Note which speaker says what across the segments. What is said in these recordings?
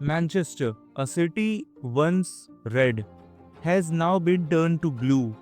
Speaker 1: Manchester, a city once red, has now been turned to blue.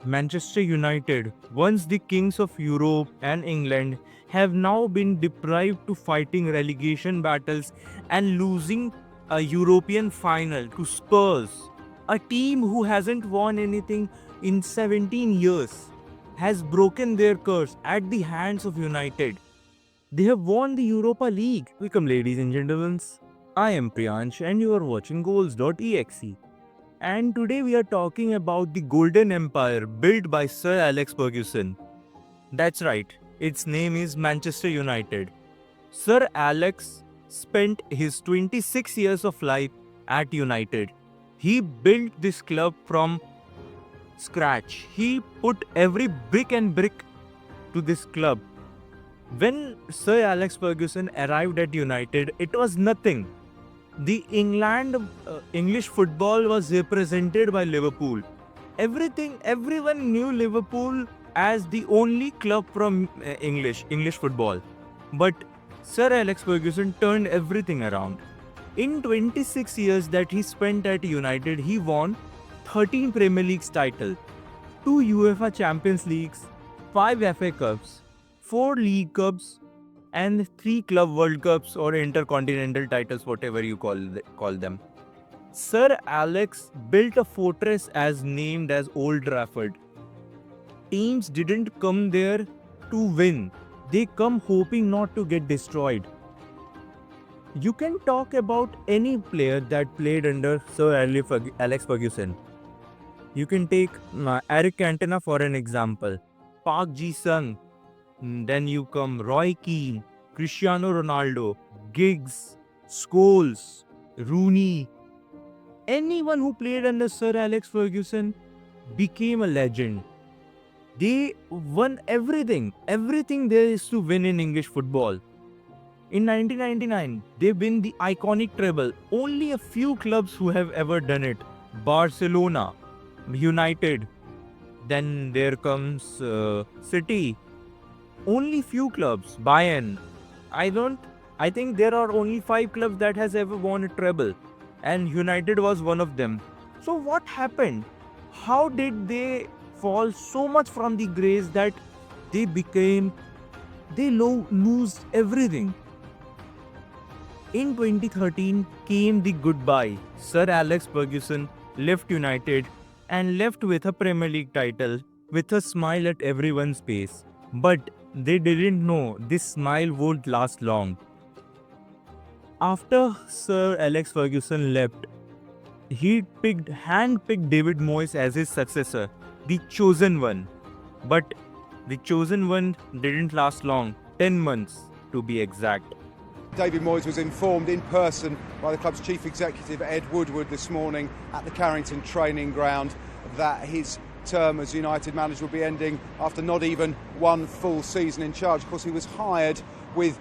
Speaker 1: Manchester United, once the kings of Europe and England, have now been deprived to fighting relegation battles and losing a European final to Spurs, a team who hasn't won anything in 17 years, has broken their curse at the hands of United. They have won the Europa League. Welcome, ladies and gentlemen. I am Priyansh, and you are watching Goals.exe. And today we are talking about the Golden Empire built by Sir Alex Ferguson. That's right, its name is Manchester United. Sir Alex spent his 26 years of life at United. He built this club from scratch. He put every brick and brick to this club. When Sir Alex Ferguson arrived at United, it was nothing. The English football was represented by Liverpool. Everyone knew Liverpool as the only club from English football. But Sir Alex Ferguson turned everything around. In 26 years that he spent at United, he won 13 Premier League titles, 2 UEFA Champions Leagues, 5 FA Cups, 4 League Cups, and 3 Club World Cups or Intercontinental titles, whatever you call them. Sir Alex built a fortress as named as Old Trafford. Teams didn't come there to win. They come hoping not to get destroyed. You can talk about any player that played under Sir Alex Ferguson. You can take Eric Cantona for an example, Park Ji-sung, then you come Roy Keane, Cristiano Ronaldo, Giggs, Scholes, Rooney. Anyone who played under Sir Alex Ferguson became a legend. They won everything. Everything there is to win in English football. In 1999, they win the iconic treble. Only a few clubs who have ever done it. Barcelona, United, then there comes City. Only few clubs. Bayern. I think there are only 5 clubs that has ever won a treble, and United was one of them. So what happened? How did they fall so much from the grace that they lose everything? In 2013 came the goodbye. Sir Alex Ferguson left United and left with a Premier League title with a smile at everyone's face. But they didn't know this smile won't last long. After Sir Alex Ferguson left, he handpicked David Moyes as his successor, the chosen one. But the chosen one didn't last long, 10 months to be exact.
Speaker 2: David Moyes was informed in person by the club's chief executive, Ed Woodward, this morning at the Carrington training ground that his term as United manager will be ending after not even one full season in charge. Of course, he was hired with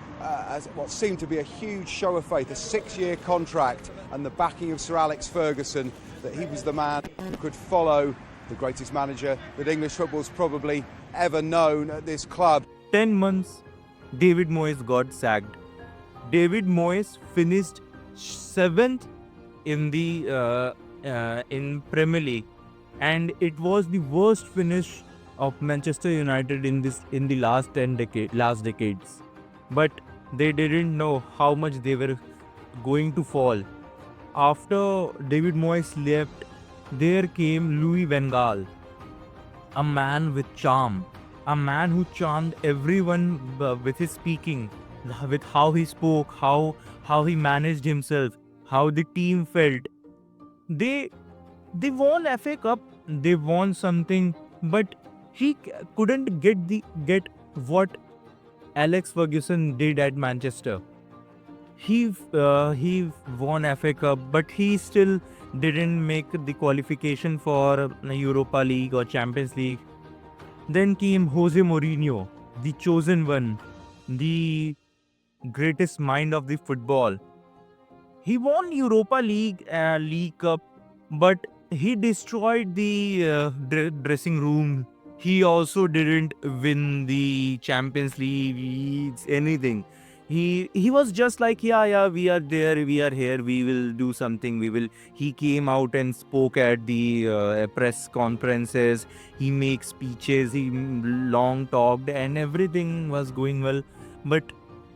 Speaker 2: what seemed to be a huge show of faith, a 6-year contract and the backing of Sir Alex Ferguson, that he was the man who could follow the greatest manager that English football's probably ever known at this club.
Speaker 1: 10 months, David Moyes got sacked. David Moyes finished 7th in the in Premier League, and it was the worst finish of Manchester United in the last decades. But they didn't know how much they were going to fall. After David Moyes left, there came Louis van Gaal, a man with charm, a man who charmed everyone with his speaking, with how he spoke, how he managed himself, how the team felt. They won FA Cup, they won something, but he couldn't get what Alex Ferguson did at Manchester. He won FA Cup, but he still didn't make the qualification for Europa League or Champions League. Then came Jose Mourinho, the chosen one, the greatest mind of the football. He won Europa League, League Cup, but he destroyed the dressing room. He also didn't win the Champions League, anything. He was just like, yeah, we are there, we are here, we will do something, we will. He came out and spoke at the press conferences. He makes speeches, he long talked, and everything was going well. But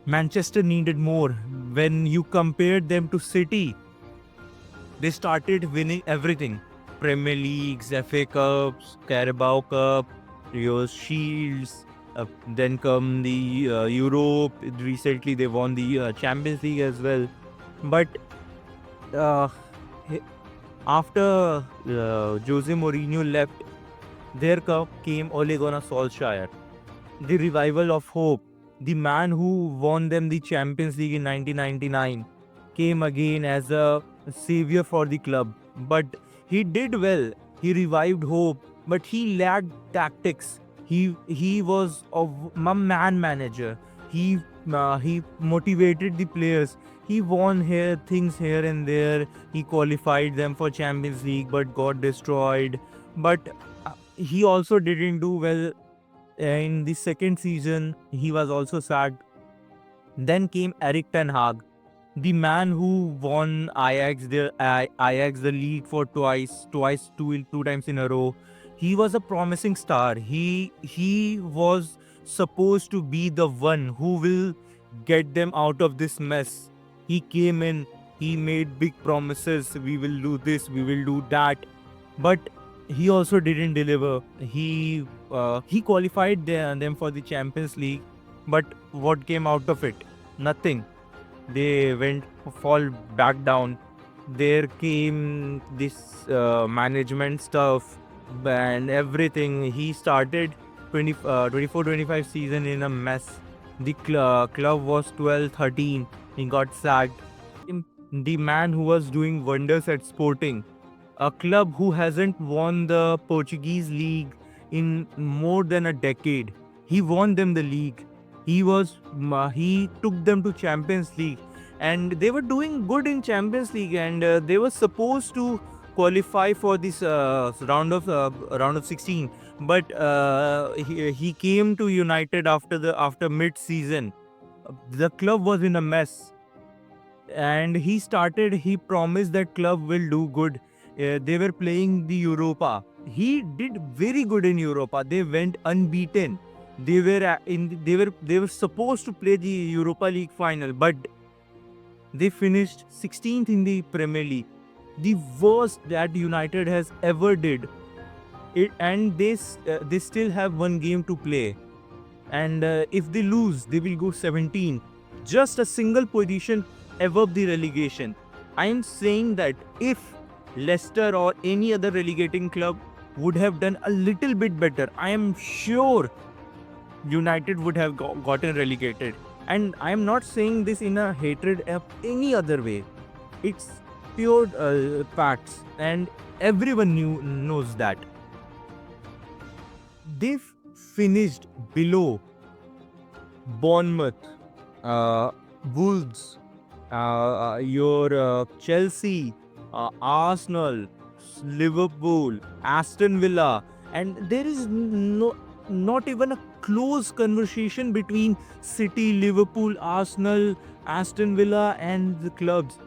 Speaker 1: Manchester needed more. When you compared them to City, they started winning everything: Premier Leagues, FA Cups, Carabao Cup, your Shields. Then come the Europe. Recently, they won the Champions League as well. But uh, he- after Jose Mourinho left, came Ole Gunnar Solskjaer, the revival of hope. The man who won them the Champions League in 1999 came again as a savior for the club. But he did well. He revived hope, but he lacked tactics. He was a man manager. He motivated the players. He won here things here and there. He qualified them for Champions League, but got destroyed. But he also didn't do well in the second season. He was also sacked. Then came Eric Ten Hag, the man who won Ajax the league for two times in a row. He was a promising star. He was supposed to be the one who will get them out of this mess. He came in, he made big promises. We will do this, we will do that. But he also didn't deliver. He qualified them for the Champions League, but what came out of it? Nothing. They went fall back down. There came this management stuff and everything. He started 24-25 season in a mess. The club was 12-13. He got sacked. The man who was doing wonders at Sporting, a club who hasn't won the Portuguese league in more than a decade. He won them the league. He took them to Champions League, and they were doing good in Champions League, and they were supposed to qualify for this round of 16. But he came to United after mid season. The club was in a mess, and he promised that club will do good. They were playing the Europa. He did very good in Europa. They went unbeaten. They were supposed to play the Europa League final, but they finished 16th in the Premier League, the worst that United has ever did. And they still have one game to play, and if they lose, they will go 17, just a single position above the relegation. I am saying that if Leicester or any other relegating club would have done a little bit better, I am sure United would have gotten relegated. And I am not saying this in a hatred of any other way. It's pure facts, and everyone knows that. They finished below Bournemouth, Wolves, your Chelsea, Arsenal, Liverpool, Aston Villa, and there is not even a close conversation between City, Liverpool, Arsenal, Aston Villa, and the clubs.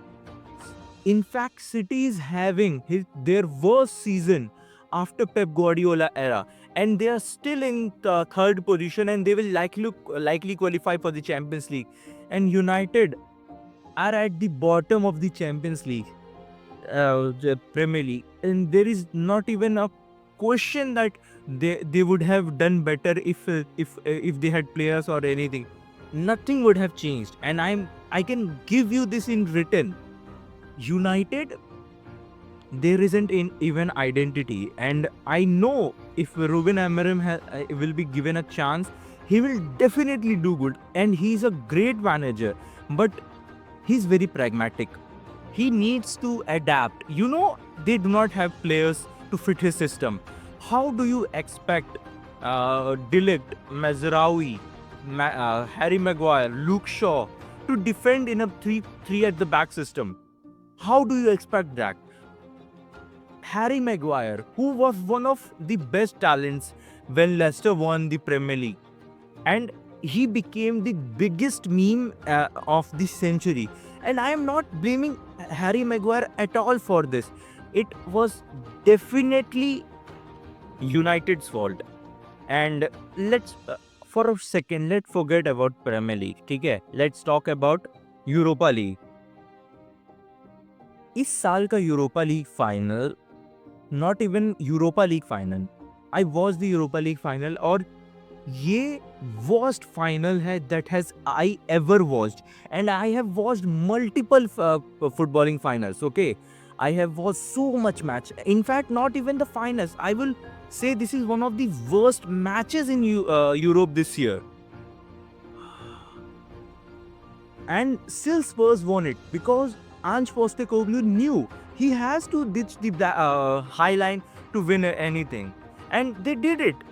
Speaker 1: In fact, City is having their worst season after Pep Guardiola era, and they are still in third position, and they will likely qualify for the Champions League. And United are at the bottom of the Champions League, the Premier League, and there is not even a question that they would have done better if they had players or anything. Nothing would have changed, and I can give you this in written. United, there isn't even identity, and I know if Ruben Amorim will be given a chance, he will definitely do good, and he's a great manager, but he's very pragmatic. He needs to adapt. They do not have players to fit his system. How do you expect Delict, Mazraoui, Harry Maguire, Luke Shaw to defend in a 3 at the back system? How do you expect that? Harry Maguire, who was one of the best talents when Leicester won the Premier League, and he became the biggest meme of the century. And I am not blaming Harry Maguire at all for this. It was definitely United's fault. And let's for a second, let's forget about Premier League. Okay, let's talk about Europa League. इस साल का Europa league final, not even Europa league final, I watch the Europa league final, और ये worst final है that has I ever watched. And I have watched multiple footballing finals. Okay, I have watched so much match. In fact, not even the finals. I will say this is one of the worst matches in Europe this year. And still Spurs won it because Ange Postecoglou knew he has to ditch the high line to win anything. And they did it.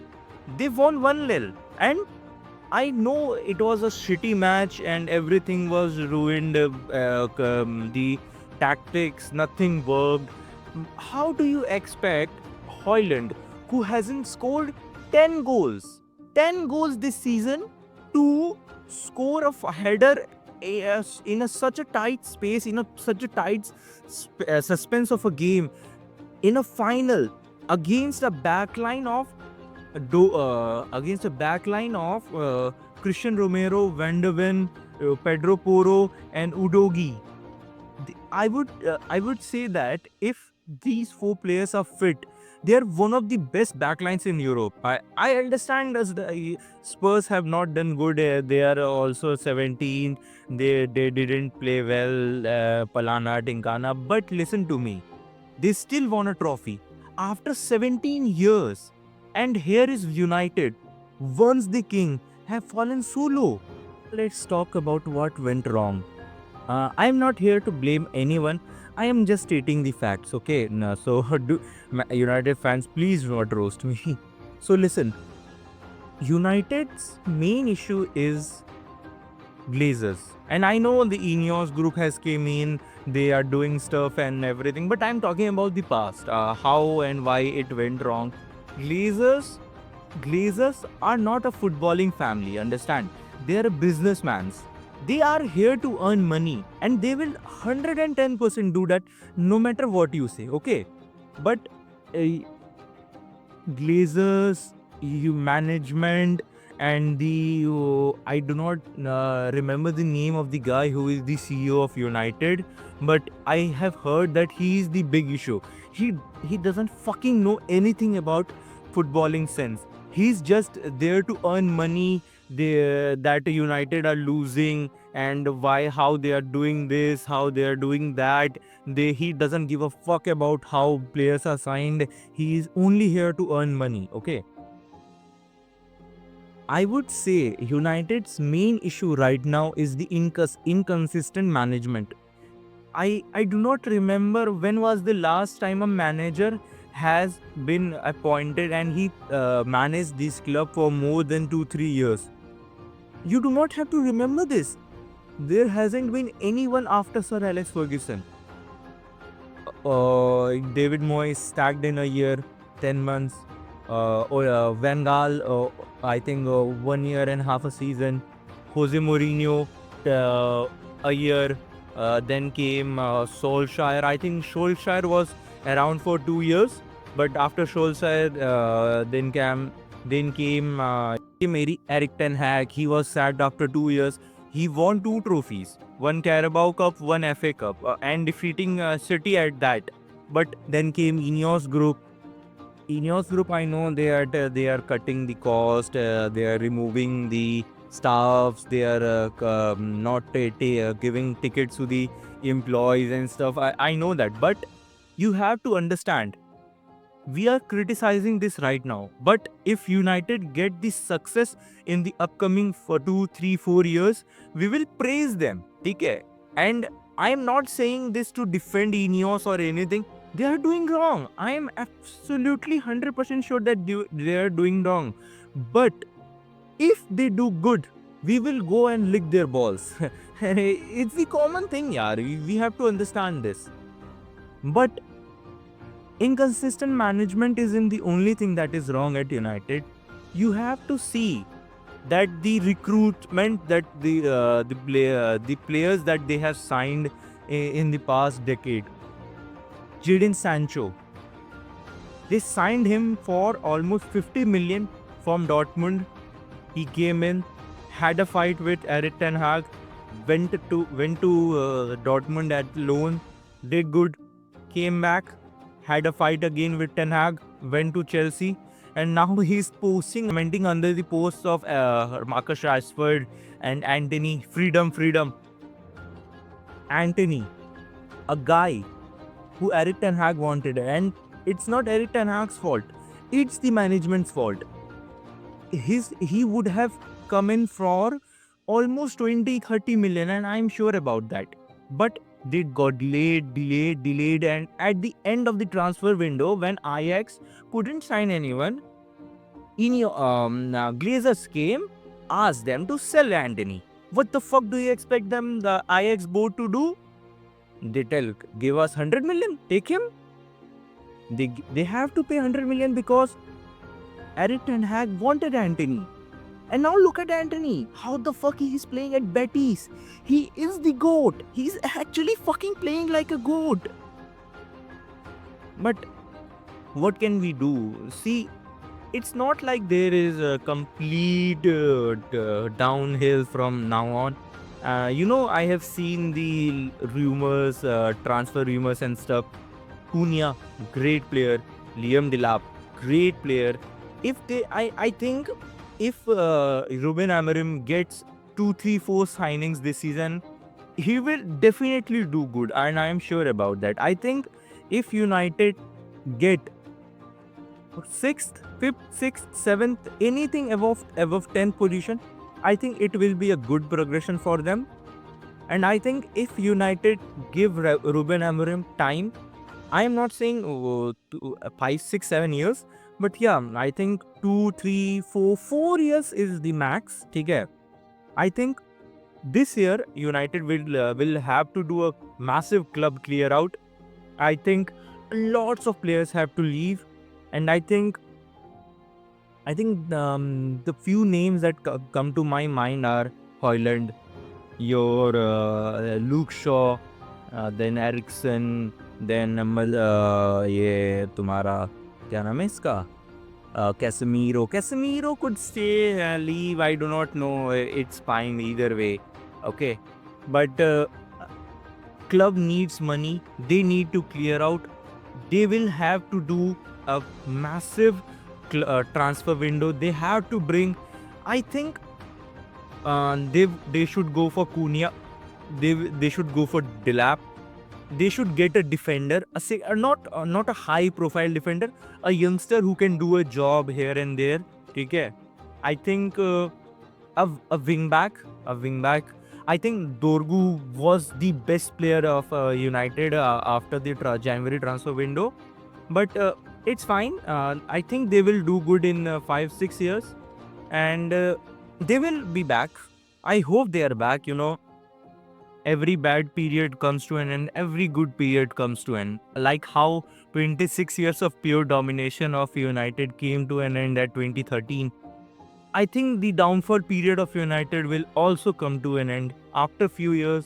Speaker 1: They won 1-0. And I know it was a shitty match and everything was ruined. The tactics, nothing worked. How do you expect Højlund, who hasn't scored 10 goals this season, to score a header in such a tight space, in such a tight suspense of a game, in a final against a backline of Christian Romero, Van de Ven, Pedro Porro, and Udogie. I would say that if these 4 players are fit, they are one of the best backlines in Europe. I understand as the Spurs have not done good. They are also 17. They didn't play well. Palana, Tinkana. But listen to me. They still won a trophy after 17 years. And here is United, once the king, have fallen so low. Let's talk about what went wrong. I am not here to blame anyone. I am just stating the facts, okay? So, United fans, please do not roast me. So, listen. United's main issue is Glazers. And I know the Ineos group has came in. They are doing stuff and everything. But I am talking about the past. How and why it went wrong. Glazers are not a footballing family, understand? They are businessmen. They are here to earn money and they will 110% do that no matter what you say, okay? But Glazers, management, and I do not remember the name of the guy who is the CEO of United, but I have heard that he is the big issue. He doesn't fucking know anything about footballing sense. He's just there to earn money. That United are losing and how they are doing this, how they are doing that. He doesn't give a fuck about how players are signed. He is only here to earn money, okay? I would say United's main issue right now is the inconsistent management. I do not remember when was the last time a manager has been appointed and he managed this club for more than 2-3 years. You do not have to remember this. There hasn't been anyone after Sir Alex Ferguson. David Moyes stacked in a year, 10 months. Van Gaal, I think 1 year and half a season. Jose Mourinho, a year. Then came Solskjaer. I think Solskjaer was around for 2 years. But after Solskjaer, then came Eric Ten Hag. He was sacked after 2 years. He won 2 trophies, 1 Carabao Cup, 1 FA Cup, and defeating City at that. But then came Ineos Group. I know they are cutting the cost. They are removing the staffs. They are not giving tickets to the employees and stuff. I know that, but you have to understand. We are criticizing this right now, but if United get this success in the upcoming 2, 3, 4 years, we will praise them, okay? And I am not saying this to defend Ineos or anything. They are doing wrong. I am absolutely 100% sure that they are doing wrong. But if they do good, we will go and lick their balls. It's the common thing, yaar. We have to understand this. But inconsistent management isn't the only thing that is wrong at United. You have to see that the recruitment that the players that they have signed in the past decade. Jadon Sancho, they signed him for almost 50 million from Dortmund. He came in, had a fight with Erik ten Hag, went to Dortmund at loan, did good, came back, had a fight again with Ten Hag, went to Chelsea, and now he's posting, commenting under the posts of Marcus Rashford and Anthony. Freedom, freedom. Anthony, a guy who Erik ten Hag wanted, and it's not Erik ten Hag's fault. It's the management's fault. He would have come in for almost 20-30 million, and I'm sure about that. But they got delayed, and at the end of the transfer window, when Ajax couldn't sign anyone, Glazers came, asked them to sell Anthony. What the fuck do you expect them, the Ajax board, to do? They tell, give us 100 million, take him. They have to pay 100 million because Erik ten Hag wanted Anthony. And now look at Anthony. How the fuck he is playing at Betis? He is the GOAT. He's actually fucking playing like a GOAT. But what can we do? See, it's not like there is a complete downhill from now on. I have seen the rumors, transfer rumors and stuff. Cunha, great player. Liam Delap, great player. I think if Ruben Amorim gets 2, 3, 4 signings this season, he will definitely do good, and I am sure about that. I think if United get 6th, 5th, 6th, 7th, anything above 10th position, I think it will be a good progression for them. And I think if United give Ruben Amorim time, I am not saying 5, 6, 7 years, but yeah, I think 2, 3, 4 years is the max. Okay? I think this year United will have to do a massive club clear out. I think lots of players have to leave, and I think the few names that come to my mind are Højlund, your Luke Shaw, then Ericsson, then ये तुम्हारा क्या नाम है इसका Casemiro could stay, leave, I do not know, it's fine either way, okay, but club needs money, they need to clear out, they will have to do a massive transfer window, they have to bring, I think they should go for Cunha, they should go for Delap, they should get a defender, not a high profile defender, a youngster who can do a job here and there. Okay, I think a wing back. I think Dorgu was the best player of United after the January transfer window, but it's fine. I think they will do good in 5-6 years, and they will be back. I hope they are back. Every bad period comes to an end, every good period comes to an end. Like how 26 years of pure domination of United came to an end at 2013. I think the downfall period of United will also come to an end after few years.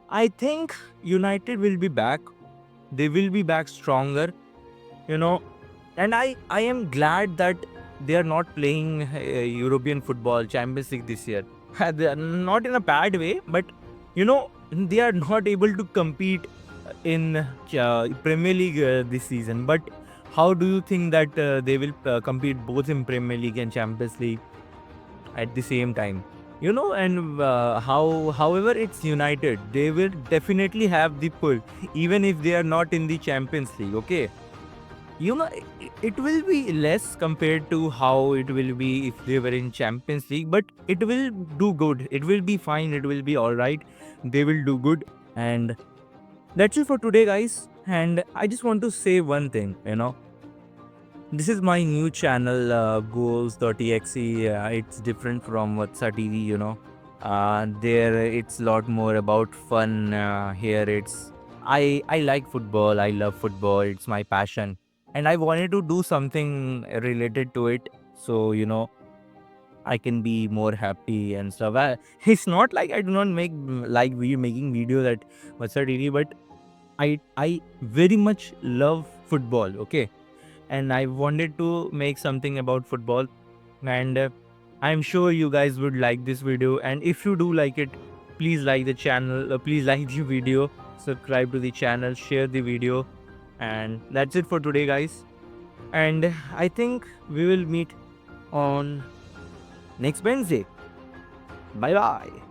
Speaker 1: I think United will be back. They will be back stronger, and I am glad that they are not playing European football, Champions League this year. They are not in a bad way, but they are not able to compete in Premier League this season. But how do you think that they will compete both in Premier League and Champions League at the same time? And however it's United, they will definitely have the pull, even if they are not in the Champions League, okay? It will be less compared to how it will be if they were in Champions League, but it will do good. It will be fine. It will be alright. They will do good. And that's it for today, guys. And I just want to say one thing, This is my new channel, goals.exe. It's different from Vatsa TV, There it's a lot more about fun. Here it's I like football. I love football. It's my passion. And I wanted to do something related to it. So, I can be more happy and stuff. It's not like I do not make like we making videos at Matsar TV, but I very much love football. Okay, and I wanted to make something about football, and I'm sure you guys would like this video. And if you do like it, please like the channel, please like the video, subscribe to the channel, share the video, and that's it for today, guys. And I think we will meet on next Wednesday. Bye bye.